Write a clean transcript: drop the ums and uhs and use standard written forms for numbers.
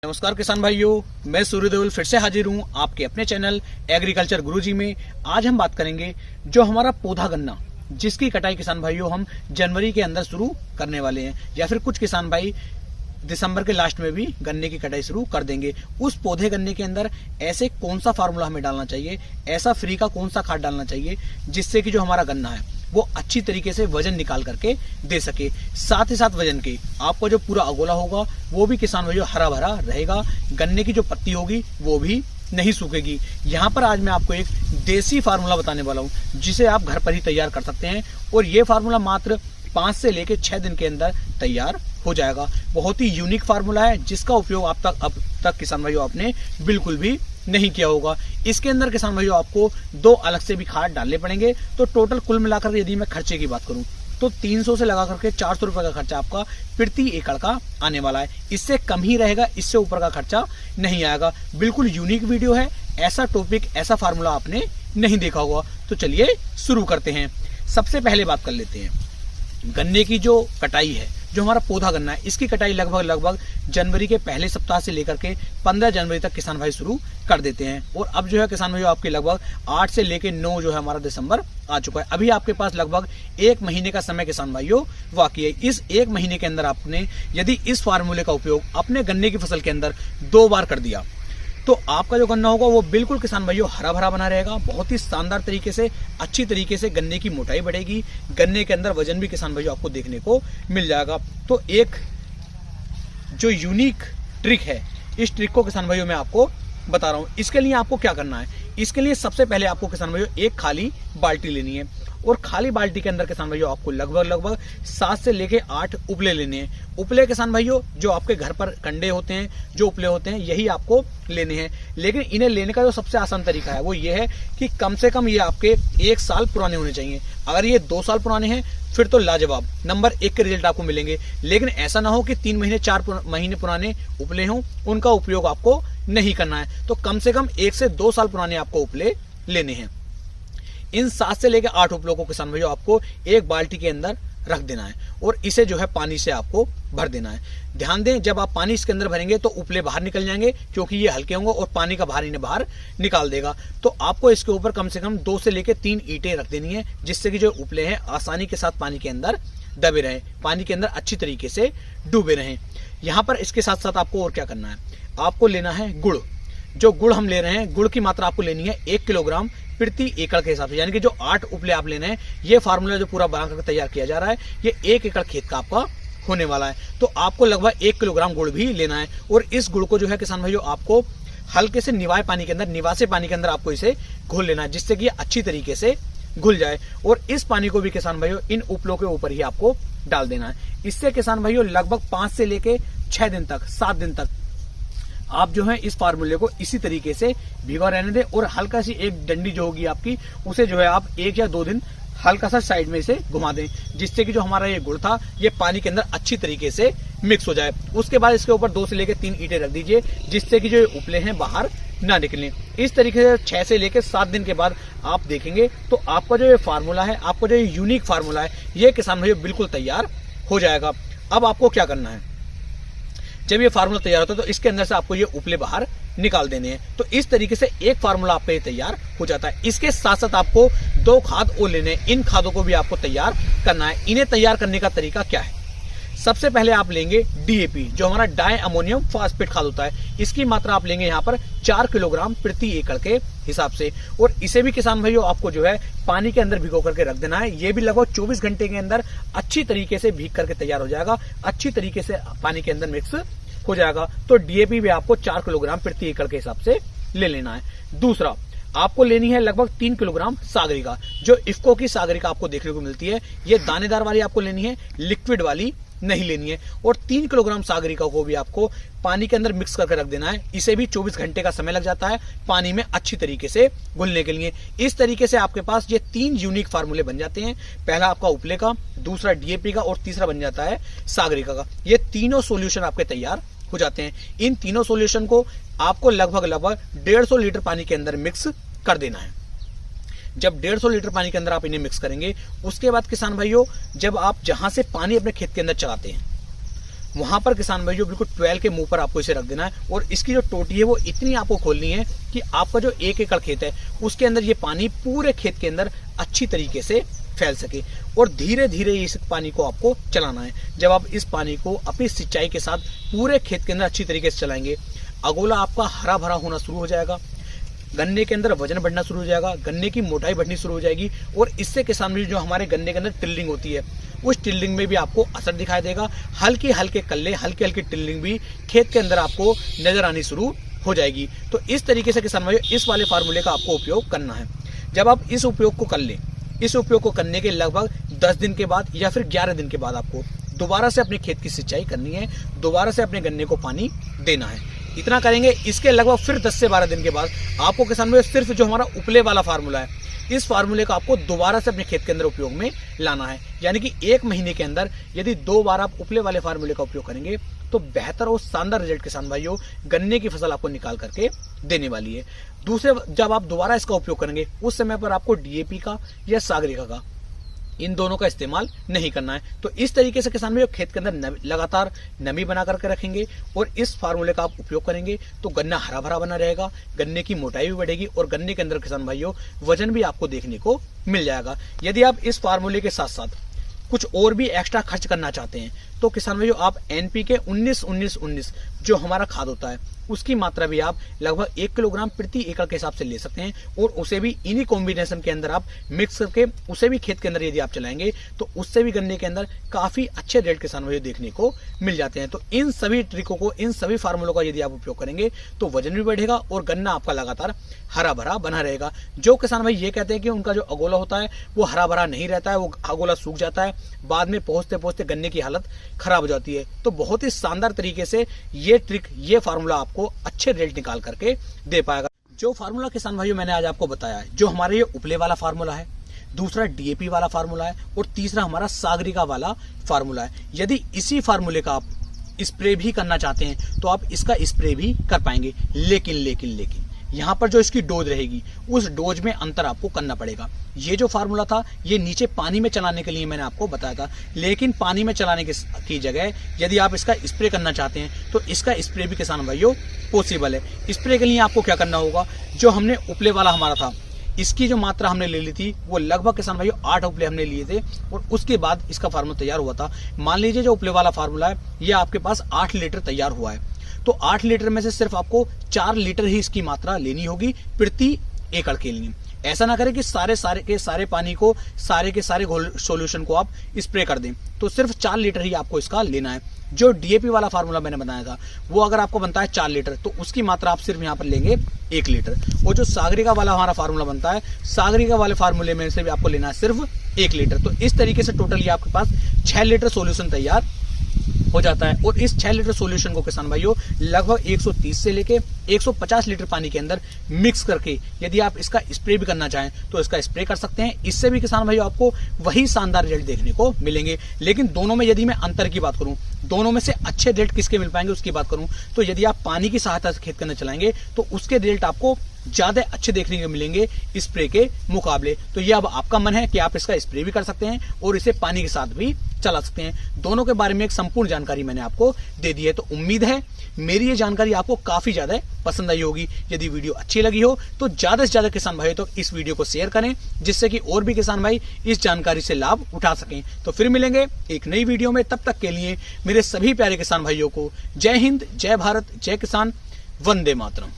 नमस्कार किसान भाइयों, मैं सूर्यदेवल फिर से हाजिर हूँ आपके अपने चैनल एग्रीकल्चर गुरुजी में। आज हम बात करेंगे जो हमारा पौधा गन्ना जिसकी कटाई किसान भाइयों हम जनवरी के अंदर शुरू करने वाले हैं, या फिर कुछ किसान भाई दिसंबर के लास्ट में भी गन्ने की कटाई शुरू कर देंगे। उस पौधे गन्ने के अंदर ऐसे कौन सा फार्मूला हमें डालना चाहिए, ऐसा फ्री का कौन सा खाद डालना चाहिए जिससे कि जो हमारा गन्ना है वो अच्छी तरीके से वजन निकाल करके दे सके। साथ ही साथ वजन के आपका जो पूरा अगोला होगा वो भी किसान भाइयों हरा भरा रहेगा, गन्ने की जो पत्ती होगी वो भी नहीं सूखेगी। यहाँ पर आज मैं आपको एक देसी फार्मूला बताने वाला हूँ जिसे आप घर पर ही तैयार कर सकते हैं, और ये फार्मूला मात्र 5 से लेकर 6 दिन के अंदर तैयार हो जाएगा। बहुत ही यूनिक फार्मूला है जिसका उपयोग अब तक किसान भाइयों आपने बिल्कुल भी नहीं किया होगा। इसके अंदर किसान भाइयों आपको 2 अलग से भी खाद डालने पड़ेंगे। तो टोटल कुल मिलाकर यदि मैं खर्चे की बात करूं तो 300 से लगा करके 400 रुपए का खर्चा आपका प्रति एकड़ का आने वाला है। इससे कम ही रहेगा, इससे ऊपर का खर्चा नहीं आएगा। बिल्कुल यूनिक वीडियो है, ऐसा टॉपिक ऐसा फार्मूला आपने नहीं देखा होगा। तो चलिए शुरू करते हैं। सबसे पहले बात कर लेते हैं गन्ने की जो कटाई है, जो हमारा पौधा गन्ना है इसकी कटाई लगभग जनवरी के पहले सप्ताह से लेकर के 15 जनवरी तक किसान भाई शुरू कर देते हैं। और अब जो है किसान भाई आपके लगभग 8 से लेकर 9 जो है हमारा दिसंबर आ चुका है। अभी आपके पास लगभग 1 महीने का समय किसान भाइयों बाकी है। इस 1 महीने के अंदर आपने यदि इस फार्मूले का उपयोग अपने गन्ने की फसल के अंदर 2 बार कर दिया तो आपका जो गन्ना होगा वो बिल्कुल किसान भाइयों हरा भरा बना रहेगा। बहुत ही शानदार तरीके से अच्छी तरीके से गन्ने की मोटाई बढ़ेगी, गन्ने के अंदर वजन भी किसान भाइयों आपको देखने को मिल जाएगा। तो एक जो यूनिक ट्रिक है, इस ट्रिक को किसान भाइयों मैं आपको बता रहा हूं। इसके लिए आपको क्या करना है, इसके लिए सबसे पहले आपको किसान भाइयों एक खाली बाल्टी लेनी है, और खाली बाल्टी के अंदर किसान भाइयों आपको लगभग 7 से लेके 8 उपले लेने हैं। उपले किसान भाइयों जो आपके घर पर कंडे होते हैं, जो उपले होते हैं, यही आपको लेने हैं। लेकिन इन्हें लेने का जो सबसे आसान तरीका है वो ये है कि कम से कम ये आपके 1 साल पुराने होने चाहिए। अगर ये 2 साल पुराने हैं फिर तो लाजवाब नंबर 1 के रिजल्ट आपको मिलेंगे। लेकिन ऐसा ना हो कि 3 महीने 4 महीने पुराने उपले हों, उनका उपयोग आपको नहीं करना है। तो कम से कम 1 से 2 साल पुराने आपको उपले लेने हैं। इन 7 से लेकर 8 उपलों को किसान भाइयों आपको एक बाल्टी के अंदर रख देना है, और इसे जो है पानी से आपको भर देना है। ध्यान दें, जब आप पानी इसके अंदर भरेंगे तो उपले बाहर निकल जाएंगे, क्योंकि ये हल्के होंगे और पानी का भार इन्हें बाहर निकाल देगा। तो आपको इसके ऊपर कम से कम 2 से लेकर 3 ईंटें रख देनी है, जिससे कि जो उपले हैं आसानी के साथ पानी के अंदर दबे रहें, पानी के अंदर अच्छी तरीके से डूबे रहें। यहाँ पर इसके साथ साथ आपको और क्या करना है, आपको लेना है गुड़। जो गुड़ हम ले रहे हैं, गुड़ की मात्रा आपको लेनी है 1 किलोग्राम प्रति एकड़ के हिसाब से। यानी कि जो 8 उपले आप लेने हैं, ये फार्मूला जो पूरा बना करके तैयार किया जा रहा है ये 1 एकड़ खेत का आपका होने वाला है। तो आपको लगभग 1 किलोग्राम गुड़ भी लेना है, और इस गुड़ को जो है किसान भाइयों आपको हल्के से निवासे पानी के अंदर आपको इसे घोल लेना है, जिससे कि अच्छी तरीके से घुल जाए। और इस पानी को भी किसान भाइयों इन उपलों के ऊपर ही आपको डाल देना है। इससे किसान भाइयों लगभग 5 से लेके 6 दिन तक, 7 दिन तक आप जो है इस फार्मूले को इसी तरीके से भिगो रहने दें, और हल्का सी एक डंडी जो होगी आपकी उसे जो है आप 1 या 2 दिन हल्का सा साइड में इसे घुमा दें, जिससे कि जो हमारा ये गुड़ था ये पानी के अंदर अच्छी तरीके से मिक्स हो जाए। उसके बाद इसके ऊपर 2 से लेकर 3 ईंटें रख दीजिए, जिससे कि जो उपले हैं बाहर ना निकलें। इस तरीके से 6 से लेकर 7 दिन के बाद आप देखेंगे तो आपका जो ये फार्मूला है, आपका जो यूनिक फार्मूला है, ये किसान भाइयों बिल्कुल तैयार हो जाएगा। अब आपको क्या करना है, जब ये फार्मूला तैयार होता है तो इसके अंदर से आपको ये उपले बाहर निकाल देने हैं। तो इस तरीके से एक फार्मूला आपका ये तैयार हो जाता है। इसके साथ साथ आपको 2 खाद और लेने हैं, इन खादों को भी आपको तैयार करना है। इन्हें तैयार करने का तरीका क्या है, सबसे पहले आप लेंगे डीएपी, जो हमारा डाई अमोनियम फास्फेट खाद होता है। इसकी मात्रा आप लेंगे यहाँ पर 4 किलोग्राम प्रति एकड़ के हिसाब से, और इसे भी किसान भाइयों आपको जो है पानी के अंदर भिगो करके रख देना है। ये भी लगभग 24 घंटे के अंदर अच्छी तरीके से भीग करके तैयार हो जाएगा, अच्छी तरीके से पानी के अंदर मिक्स हो जाएगा। तो डीएपी भी आपको 4 किलोग्राम प्रति एकड़ के हिसाब से ले लेना है। दूसरा, आपको लेनी है लगभग 3 किलोग्राम सागरिका, जो इफ्को की सागरिका आपको देखने को मिलती है। ये दानेदार वाली आपको लेनी है, लिक्विड वाली नहीं लेनी है। और 3 किलोग्राम सागरिका को भी आपको पानी के अंदर मिक्स करके रख देना है। इसे भी 24 घंटे का समय लग जाता है पानी में अच्छी तरीके से घुलने के लिए। इस तरीके से आपके पास ये 3 यूनिक फार्मूले बन जाते हैं। पहला आपका उपले का, दूसरा डीएपी का, और तीसरा बन जाता है सागरिका का। ये तीनों सोल्यूशन आपके तैयार हो जाते हैं। इन तीनों सोल्यूशन को आपको लगभग 150 लीटर पानी के अंदर मिक्स कर देना है। जब 150 लीटर पानी के अंदर आप इन्हें मिक्स करेंगे, उसके बाद किसान भाइयों जब आप जहां से पानी अपने खेत के अंदर चलाते हैं वहां पर किसान भाई जो बिल्कुल ट्वेल के मुंह पर आपको इसे रख देना है और इसकी जो टोटी है वो इतनी आपको खोलनी है कि आपका जो 1 एकड़ खेत है उसके अंदर ये पानी पूरे खेत के अंदर अच्छी तरीके से फैल सके और धीरे धीरे इस पानी को आपको चलाना है। जब आप इस पानी को अपनी सिंचाई के साथ पूरे खेत के अंदर अच्छी तरीके से चलाएंगे, अगोला आपका हरा भरा होना शुरू हो जाएगा, गन्ने के अंदर वजन बढ़ना शुरू हो जाएगा, गन्ने की मोटाई बढ़नी शुरू हो जाएगी और इससे किसान भाई जो हमारे गन्ने के अंदर टिल्लिंग होती है उस टिल्लिंग में भी आपको असर दिखाई देगा। हल्के हल्के कल्ले, हल्के हल्के टिल्लिंग भी खेत के अंदर आपको नजर आनी शुरू हो जाएगी। तो इस तरीके से किसान भाई इस वाले फार्मूले का आपको उपयोग करना है। जब आप इस उपयोग को कर लें, इस उपयोग को करने के लगभग 10 दिन के बाद या फिर 11 दिन के बाद आपको दोबारा से अपने खेत की सिंचाई करनी है, दोबारा से अपने गन्ने को पानी देना है। इतना करेंगे, इसके लगभग फिर 10 से 12 दिन के बाद आपको किसान भाई सिर्फ जो हमारा उपले वाला फार्मूला है इस फार्मूले का आपको दोबारा से अपने खेत के अंदर उपयोग में लाना है। यानी कि 1 महीने के अंदर यदि 2 बार आप उपले वाले फार्मूले का उपयोग करेंगे तो बेहतर और शानदार रिजल्ट किसान भाइयों गन्ने की फसल आपको निकाल करके देने वाली है। दूसरे, जब आप दोबारा इसका उपयोग करेंगे उस समय पर आपको डीएपी का या सागरिका का, इन दोनों का इस्तेमाल नहीं करना है। तो इस तरीके से किसान भाइयों खेत के अंदर लगातार नमी बना करके रखेंगे और इस फार्मूले का आप उपयोग करेंगे तो गन्ना हरा भरा बना रहेगा, गन्ने की मोटाई भी बढ़ेगी और गन्ने के अंदर किसान भाइयों वजन भी आपको देखने को मिल जाएगा। यदि आप इस फार्मूले के साथ साथ कुछ और भी एक्स्ट्रा खर्च करना चाहते हैं तो किसान भाइयों आप एनपीके 19-19-19 जो हमारा खाद होता है उसकी मात्रा भी आप लगभग 1 किलोग्राम प्रति एकड़ के हिसाब से ले सकते हैं और उसे भी इन्हीं कॉम्बिनेशन के अंदर आप मिक्स करके उसे भी खेत के अंदर यदि आप चलाएंगे तो उससे भी गन्ने के अंदर काफी अच्छे रेट किसान भाइयों देखने को मिल जाते हैं। तो इन सभी ट्रिकों को, इन सभी फार्मूलों का यदि आप उपयोग करेंगे तो वजन भी बढ़ेगा और गन्ना आपका लगातार हरा भरा बना रहेगा। जो किसान भाई ये कहते हैं कि उनका जो अगोला होता है वो हरा भरा नहीं रहता है, वो अगोला सूख जाता है, बाद में पहुंचते पहुंचते गन्ने की हालत खराब हो जाती है, तो बहुत ही शानदार तरीके से ये ट्रिक, ये फार्मूला आपको अच्छे रेट निकाल करके दे पाएगा। जो फार्मूला किसान भाइयों मैंने आज आपको बताया है, जो हमारे ये उपले वाला फार्मूला है, दूसरा डीएपी वाला फार्मूला है और तीसरा हमारा सागरिका वाला फार्मूला है। यदि इसी फार्मूले का आप स्प्रे भी करना चाहते हैं तो आप इसका स्प्रे भी कर पाएंगे, लेकिन यहाँ पर जो इसकी डोज रहेगी उस डोज में अंतर आपको करना पड़ेगा। ये जो फार्मूला था ये नीचे पानी में चलाने के लिए मैंने आपको बताया था, लेकिन पानी में चलाने की जगह यदि आप इसका स्प्रे करना चाहते हैं तो इसका स्प्रे भी किसान भाइयों पॉसिबल है। स्प्रे के लिए आपको क्या करना होगा, जो हमने उपले वाला हमारा था इसकी जो मात्रा हमने ले ली थी वो लगभग किसान भाइयों 8 उपले हमने लिए थे और उसके बाद इसका फार्मूला तैयार हुआ था। मान लीजिए जो उपले वाला फार्मूला है ये आपके पास 8 लीटर तैयार हुआ है तो 8 लीटर में से सिर्फ आपको 4 लीटर ही इसकी मात्रा लेनी होगी प्रति एकड़ के लिए। ऐसा ना करें कि सारे पानी को, सारे के सारे सॉल्यूशन को आप स्प्रे कर दें, तो सिर्फ 4 लीटर ही आपको इसका लेना है। जो डीएपी वाला फार्मूला मैंने बताया था वो अगर आपको बनता है 4 लीटर तो उसकी मात्रा आप सिर्फ यहाँ पर लेंगे 1 लीटर। और जो सागरिका वाला हमारा फार्मूला बनता है, सागरिका वाले फार्मूले में से भी आपको लेना है सिर्फ 1 लीटर। तो इस तरीके से टोटल आपके पास 6 लीटर सॉल्यूशन तैयार हो जाता है और इस 6 लीटर सॉल्यूशन को किसान भाइयों लगभग 130 से लेके 150 लीटर पानी के अंदर मिक्स करके यदि आप इसका स्प्रे भी करना चाहें तो इसका स्प्रे कर सकते हैं। इससे भी किसान भाइयों आपको वही शानदार रिजल्ट देखने को मिलेंगे। लेकिन दोनों में यदि मैं अंतर की बात करूं, दोनों में से अच्छे रिजल्ट किसके मिल पाएंगे उसकी बात करूं तो यदि आप पानी की सहायता से खेत के अंदर चलाएंगे तो उसके रिजल्ट आपको ज्यादा अच्छे देखने को मिलेंगे स्प्रे के मुकाबले। तो ये अब आपका मन है कि आप इसका स्प्रे भी कर सकते हैं और इसे पानी के साथ भी चला सकते हैं। दोनों के बारे में एक संपूर्ण जानकारी मैंने आपको दे दी है। तो उम्मीद है मेरी ये जानकारी आपको काफी ज्यादा पसंद आई होगी। यदि वीडियो अच्छी लगी हो तो ज्यादा से ज्यादा किसान भाई तो इस वीडियो को शेयर करें जिससे कि और भी किसान भाई इस जानकारी से लाभ उठा सकें। तो फिर मिलेंगे एक नई वीडियो में, तब तक के लिए मेरे सभी प्यारे किसान भाइयों को जय हिंद, जय भारत, जय किसान, वंदे मातरम।